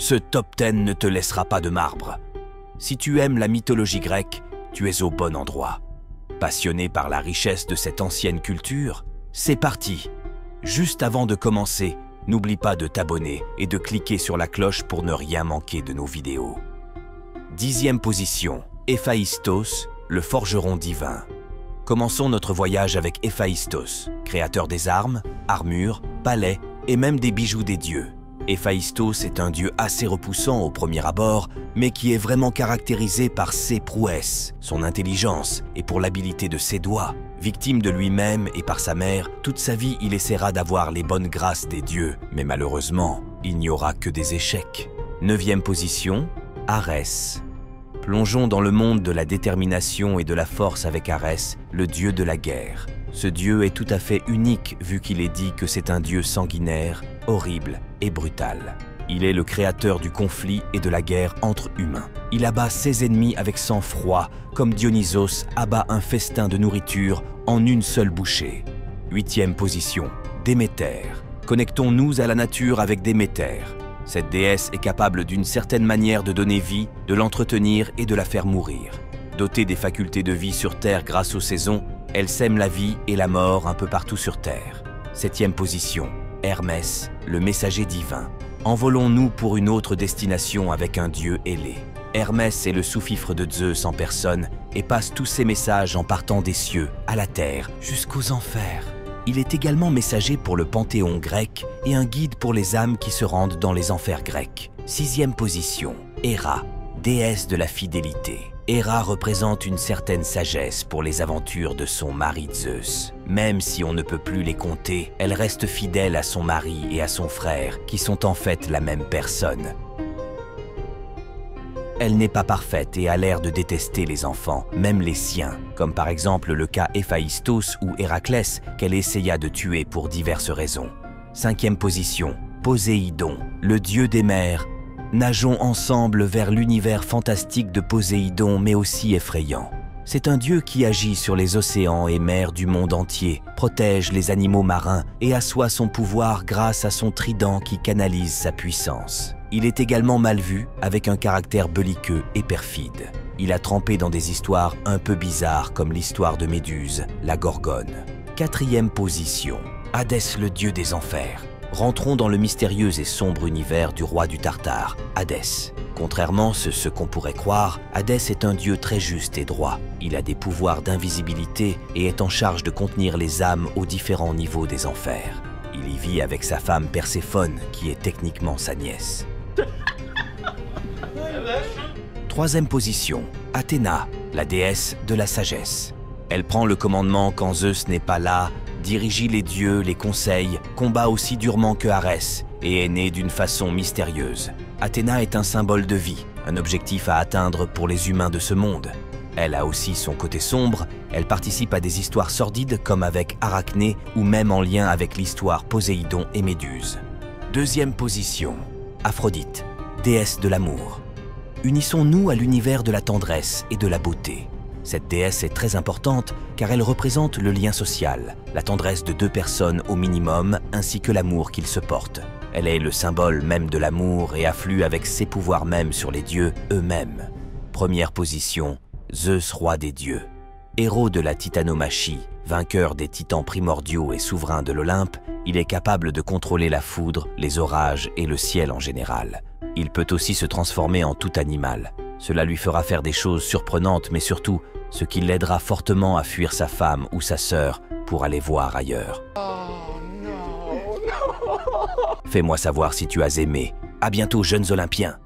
Ce top 10 ne te laissera pas de marbre. Si tu aimes la mythologie grecque, tu es au bon endroit. Passionné par la richesse de cette ancienne culture, c'est parti! Juste avant de commencer, n'oublie pas de t'abonner et de cliquer sur la cloche pour ne rien manquer de nos vidéos. 10e position, Héphaïstos, le forgeron divin. Commençons notre voyage avec Héphaïstos, créateur des armes, armures, palais et même des bijoux des dieux. Héphaïstos est un dieu assez repoussant au premier abord, mais qui est vraiment caractérisé par ses prouesses, son intelligence et pour l'habileté de ses doigts. Victime de lui-même et par sa mère, toute sa vie il essaiera d'avoir les bonnes grâces des dieux, mais malheureusement, il n'y aura que des échecs. 9e position, Arès. Plongeons dans le monde de la détermination et de la force avec Arès, le dieu de la guerre. Ce dieu est tout à fait unique vu qu'il est dit que c'est un dieu sanguinaire, horrible et brutal. Il est le créateur du conflit et de la guerre entre humains. Il abat ses ennemis avec sang-froid, comme Dionysos abat un festin de nourriture en une seule bouchée. 8e position, Déméter. Connectons-nous à la nature avec Déméter. Cette déesse est capable d'une certaine manière de donner vie, de l'entretenir et de la faire mourir. Dotée des facultés de vie sur Terre grâce aux saisons, elle sème la vie et la mort un peu partout sur Terre. 7e position, Hermès, le messager divin. Envolons-nous pour une autre destination avec un dieu ailé. Hermès est le sous-fifre de Zeus en personne et passe tous ses messages en partant des cieux, à la terre, jusqu'aux enfers. Il est également messager pour le panthéon grec et un guide pour les âmes qui se rendent dans les enfers grecs. 6e position, Héra, déesse de la fidélité. Héra représente une certaine sagesse pour les aventures de son mari Zeus. Même si on ne peut plus les compter, elle reste fidèle à son mari et à son frère, qui sont en fait la même personne. Elle n'est pas parfaite et a l'air de détester les enfants, même les siens, comme par exemple le cas Héphaïstos ou Héraclès qu'elle essaya de tuer pour diverses raisons. 5e position, Poséidon, le dieu des mers. Nageons ensemble vers l'univers fantastique de Poséidon, mais aussi effrayant. C'est un dieu qui agit sur les océans et mers du monde entier, protège les animaux marins et assoit son pouvoir grâce à son trident qui canalise sa puissance. Il est également mal vu, avec un caractère belliqueux et perfide. Il a trempé dans des histoires un peu bizarres comme l'histoire de Méduse, la Gorgone. 4e position, Hadès le dieu des enfers. Rentrons dans le mystérieux et sombre univers du roi du Tartare, Hadès. Contrairement à ce qu'on pourrait croire, Hadès est un dieu très juste et droit. Il a des pouvoirs d'invisibilité et est en charge de contenir les âmes aux différents niveaux des enfers. Il y vit avec sa femme Perséphone, qui est techniquement sa nièce. 3e position, Athéna, la déesse de la sagesse. Elle prend le commandement quand Zeus n'est pas là, dirige les dieux, les conseille, combat aussi durement que Arès et est née d'une façon mystérieuse. Athéna est un symbole de vie, un objectif à atteindre pour les humains de ce monde. Elle a aussi son côté sombre, elle participe à des histoires sordides comme avec Arachné ou même en lien avec l'histoire Poséidon et Méduse. 2e position, Aphrodite, déesse de l'amour. Unissons-nous à l'univers de la tendresse et de la beauté. Cette déesse est très importante car elle représente le lien social, la tendresse de deux personnes au minimum ainsi que l'amour qu'ils se portent. Elle est le symbole même de l'amour et afflue avec ses pouvoirs mêmes sur les dieux eux-mêmes. 1re position, Zeus, roi des dieux. Héros de la titanomachie, vainqueur des titans primordiaux et souverain de l'Olympe, il est capable de contrôler la foudre, les orages et le ciel en général. Il peut aussi se transformer en tout animal. Cela lui fera faire des choses surprenantes, mais surtout, ce qui l'aidera fortement à fuir sa femme ou sa sœur pour aller voir ailleurs. Fais-moi savoir si tu as aimé. À bientôt, jeunes Olympiens!